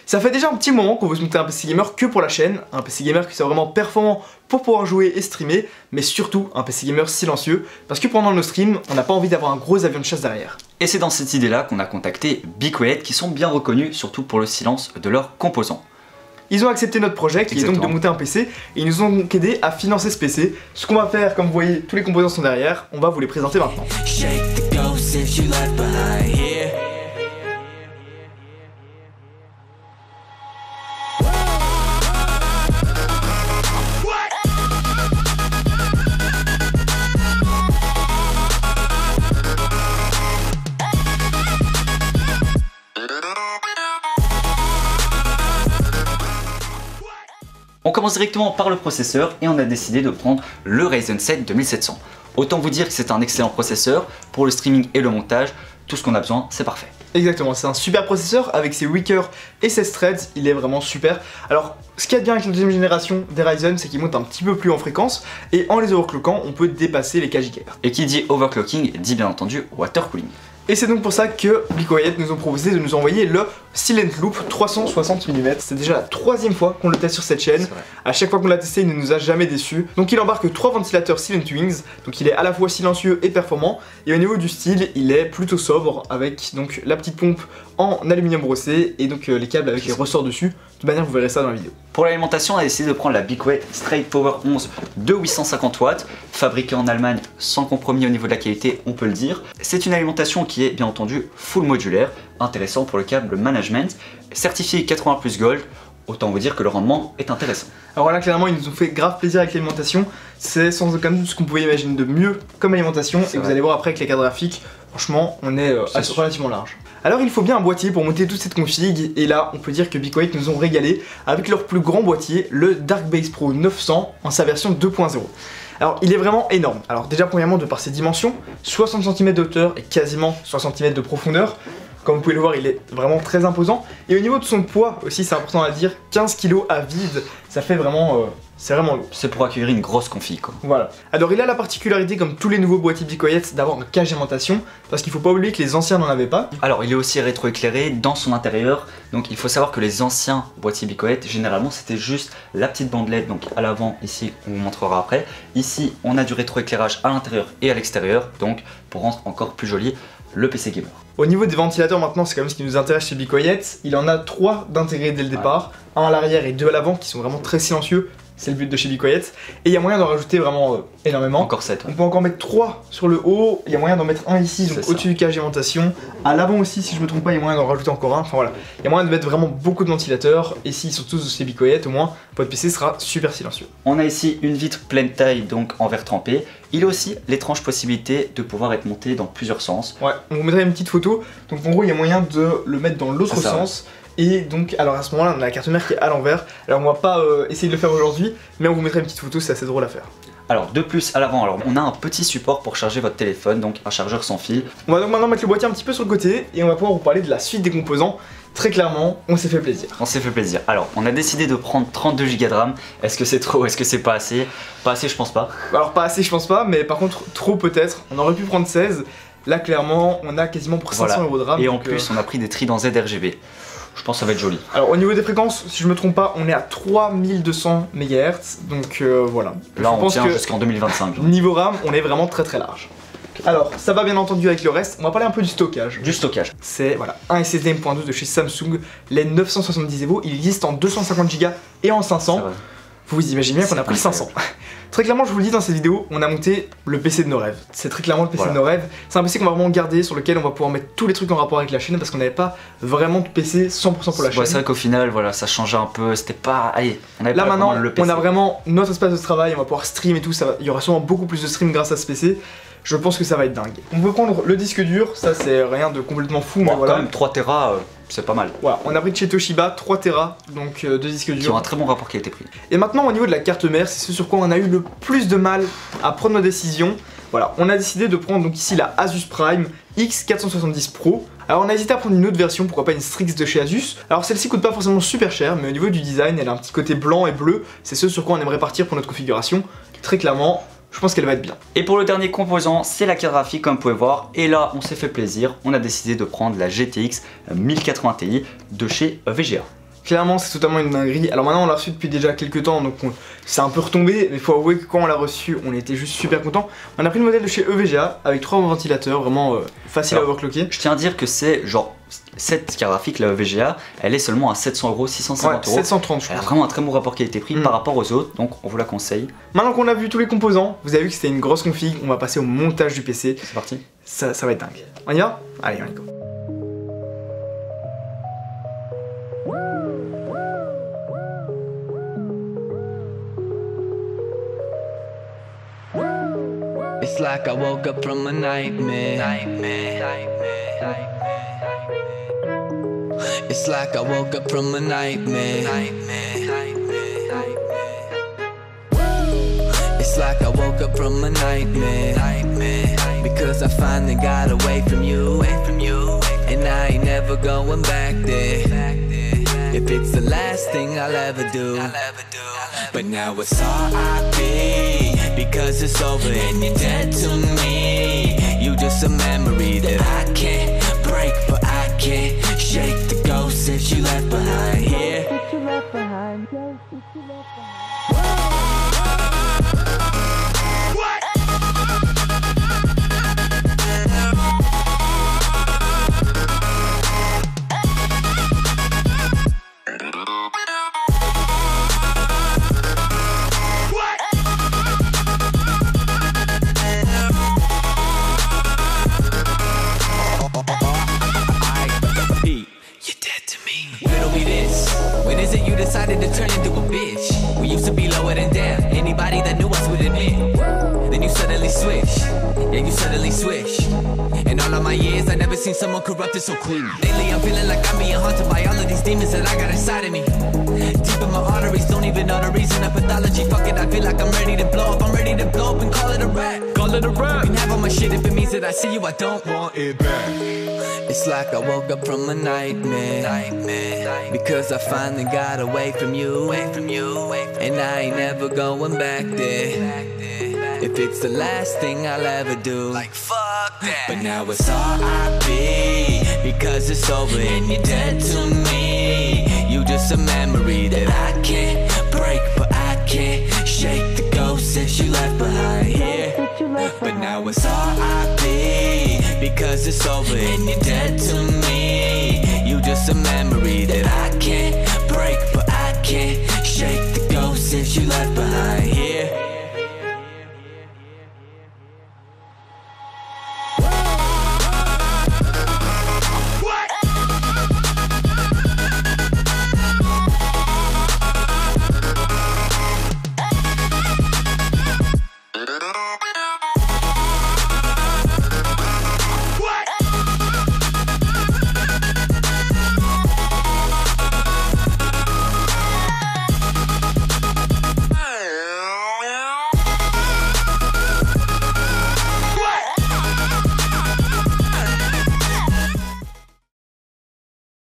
Ça fait déjà un petit moment qu'on veut se monter un PC gamer que pour la chaîne, un PC gamer qui soit vraiment performant pour pouvoir jouer et streamer, mais surtout un PC gamer silencieux, parce que pendant nos streams, on n'a pas envie d'avoir un gros avion de chasse derrière. Et c'est dans cette idée-là qu'on a contacté BeQuiet, qui sont bien reconnus, surtout pour le silence de leurs composants. Ils ont accepté notre projet qui est donc de monter un PC et ils nous ont donc aidé à financer ce PC. Ce qu'on va faire, comme vous voyez, tous les composants sont derrière, on va vous les présenter maintenant. On commence directement par le processeur et on a décidé de prendre le Ryzen 7 2700. Autant vous dire que c'est un excellent processeur pour le streaming et le montage, tout ce qu'on a besoin, c'est parfait. Exactement, c'est un super processeur avec ses 8 cœurs et 16 threads, il est vraiment super. Alors, ce qu'il y a de bien avec la deuxième génération des Ryzen, c'est qu'ils montent un petit peu plus en fréquence et en les overclockant, on peut dépasser les 4 GHz. Et qui dit overclocking dit bien entendu water cooling. Et c'est donc pour ça que BeQuiet nous ont proposé de nous envoyer le Silent Loop 360 mm. C'est déjà la 3e fois qu'on le teste sur cette chaîne. À chaque fois qu'on l'a testé, il ne nous a jamais déçus. Donc il embarque 3 ventilateurs Silent Wings. Donc il est à la fois silencieux et performant. Et au niveau du style, il est plutôt sobre avec donc la petite pompe en aluminium brossé et donc les câbles avec les ressorts dessus. De toute manière, vous verrez ça dans la vidéo. Pour l'alimentation, on a décidé de prendre la BeQuiet Straight Power 11 de 850 watts, fabriquée en Allemagne sans compromis au niveau de la qualité, on peut le dire. C'est une alimentation qui est bien entendu full modulaire, intéressant pour le câble management, certifié 80+ Gold. Autant vous dire que le rendement est intéressant. Alors là, clairement, ils nous ont fait grave plaisir avec l'alimentation. C'est sans aucun doute ce qu'on pouvait imaginer de mieux comme alimentation. Et vous allez voir après avec les cartes graphiques, franchement, on est relativement large. Alors il faut bien un boîtier pour monter toute cette config. Et là, on peut dire que BeQuiet nous ont régalé avec leur plus grand boîtier, le Darkbase Pro 900 en sa version 2.0. Alors il est vraiment énorme. Alors déjà premièrement de par ses dimensions, 60 cm de hauteur et quasiment 60 cm de profondeur. Comme vous pouvez le voir, il est vraiment très imposant. Et au niveau de son poids aussi, c'est important à dire, 15 kg à vide, ça fait vraiment... c'est vraiment lourd. C'est pour accueillir une grosse config quoi. Voilà. Alors il a la particularité, comme tous les nouveaux boîtiers BeQuiet, d'avoir un cache d'alimentation, parce qu'il faut pas oublier que les anciens n'en avaient pas. Alors il est aussi rétroéclairé dans son intérieur, donc il faut savoir que les anciens boîtiers BeQuiet, généralement c'était juste la petite bandelette, donc à l'avant ici, on vous montrera après. Ici on a du rétroéclairage à l'intérieur et à l'extérieur, donc pour rendre encore plus joli le PC gamer. Au niveau des ventilateurs maintenant, c'est quand même ce qui nous intéresse chez BeQuiet. Il en a 3 d'intégrés dès le départ, un à l'arrière et 2 à l'avant qui sont vraiment très silencieux. C'est le but de chez BeQuiet. Et il y a moyen d'en rajouter vraiment énormément. Encore 7. On peut encore mettre 3 sur le haut. Il y a moyen d'en mettre un ici, donc au-dessus du cache d'alimentation. À l'avant aussi, si je me trompe pas, il y a moyen d'en rajouter encore un. Enfin voilà. Il y a moyen de mettre vraiment beaucoup de ventilateurs. Et s'ils sont tous de chez BeQuiet, au moins, votre PC sera super silencieux. On a ici une vitre pleine taille, donc en verre trempé. Il a aussi l'étrange possibilité de pouvoir être monté dans plusieurs sens. Ouais, on vous mettra une petite photo. Donc en gros, il y a moyen de le mettre dans l'autre sens. Et donc, alors à ce moment-là, on a la carte mère qui est à l'envers. Alors on va pas essayer de le faire aujourd'hui, mais on vous mettra une petite photo, c'est assez drôle à faire. Alors de plus à l'avant, alors on a un petit support pour charger votre téléphone, donc un chargeur sans fil. On va donc maintenant mettre le boîtier un petit peu sur le côté et on va pouvoir vous parler de la suite des composants. Très clairement, on s'est fait plaisir. On s'est fait plaisir. Alors, on a décidé de prendre 32 Go de RAM. Est-ce que c'est trop? Est-ce que c'est pas assez? Pas assez, je pense pas. Alors pas assez, je pense pas, mais par contre trop peut-être. On aurait pu prendre 16. Là clairement, on a quasiment pour 500 € de RAM. Et en plus, on a pris des tris dans ZRGB. Je pense que ça va être joli. Alors au niveau des fréquences, si je me trompe pas, on est à 3200 MHz, donc voilà. Là on tient jusqu'en 2025. Niveau RAM, on est vraiment très large. Alors ça va bien entendu avec le reste, on va parler un peu du stockage. Du stockage. C'est voilà, un SSD M.2 de chez Samsung, les 970 EVO, il existe en 250 Go et en 500. Vous imaginez bien qu'on a pris 500. Très clairement, je vous le dis dans cette vidéo, on a monté le PC de nos rêves. C'est très clairement le PC de nos rêves. C'est un PC qu'on va vraiment garder, sur lequel on va pouvoir mettre tous les trucs en rapport avec la chaîne, parce qu'on n'avait pas vraiment de PC 100% pour la chaîne. C'est vrai qu'au final, voilà, ça changeait un peu, c'était pas... Allez, on avait là pas maintenant, le PC. On a vraiment notre espace de travail, on va pouvoir stream et tout, il y aura sûrement beaucoup plus de stream grâce à ce PC. Je pense que ça va être dingue. On peut prendre le disque dur, ça c'est rien de complètement fou, mais voilà. Quand même 3 Tera, c'est pas mal. Voilà, on a pris de chez Toshiba 3 Tera, donc de disque dur. Qui ont un très bon rapport qui a été pris. Et maintenant au niveau de la carte mère, c'est ce sur quoi on a eu le plus de mal à prendre nos décisions. Voilà, on a décidé de prendre donc ici la Asus Prime X470 Pro. Alors on a hésité à prendre une autre version, pourquoi pas une Strix de chez Asus. Alors celle-ci coûte pas forcément super cher, mais au niveau du design, elle a un petit côté blanc et bleu. C'est ce sur quoi on aimerait partir pour notre configuration. Très clairement, je pense qu'elle va être bien. Et pour le dernier composant, c'est la carte graphique comme vous pouvez voir. Et là, on s'est fait plaisir, on a décidé de prendre la GTX 1080 Ti de chez VGA. Clairement, c'est totalement une dinguerie. Alors maintenant, on l'a reçu depuis déjà quelques temps, donc c'est un peu retombé. Mais il faut avouer que quand on l'a reçu, on était juste super content. On a pris le modèle de chez EVGA avec 3 ventilateurs, vraiment facile à overclocker. Je tiens à dire que c'est genre cette carte graphique, la EVGA, elle est seulement à 700 €, 650 €. 730, je crois. Elle a vraiment un très bon rapport qualité-prix par rapport aux autres, donc on vous la conseille. Maintenant qu'on a vu tous les composants, vous avez vu que c'était une grosse config, on va passer au montage du PC. C'est parti. Ça va être dingue. On y va? Allez, on y go. It's like I woke up from a nightmare. It's like I woke up from a nightmare. It's like I woke up from a nightmare. Because I finally got away from you. And I ain't never going back there. If it's the last thing I'll ever do. But now it's R.I.P. because it's over and you're dead to me. You just a memory that I can't break, but I can't shake the ghost that you left behind here. Decided to turn into a bitch. We used to be lower than down. Anybody that knew us would admit. Then you suddenly switch. Yeah, you suddenly switch. In all of my years, I never seen someone corrupted so quick. Lately, I'm feeling like I'm being haunted by all of these demons that I got inside of me. Deep in my arteries, don't even know the reason of pathology. Fuck it, I feel like I'm ready to blow up. I'm ready to blow up and call it a rap. Call it a rap. You can have all my shit if it means that I see you, I don't want it back. It's like I woke up from a nightmare. Because I finally got away from you. And I ain't never going back there. If it's the last thing I'll ever do. Like fuck that. But now it's R.I.P. because it's over and you're dead to me. You just a memory that I can't break, but I can't shake the ghost that you left behind here. But now it's R.I.P. because it's over and you're dead to me. You just a memory that I can't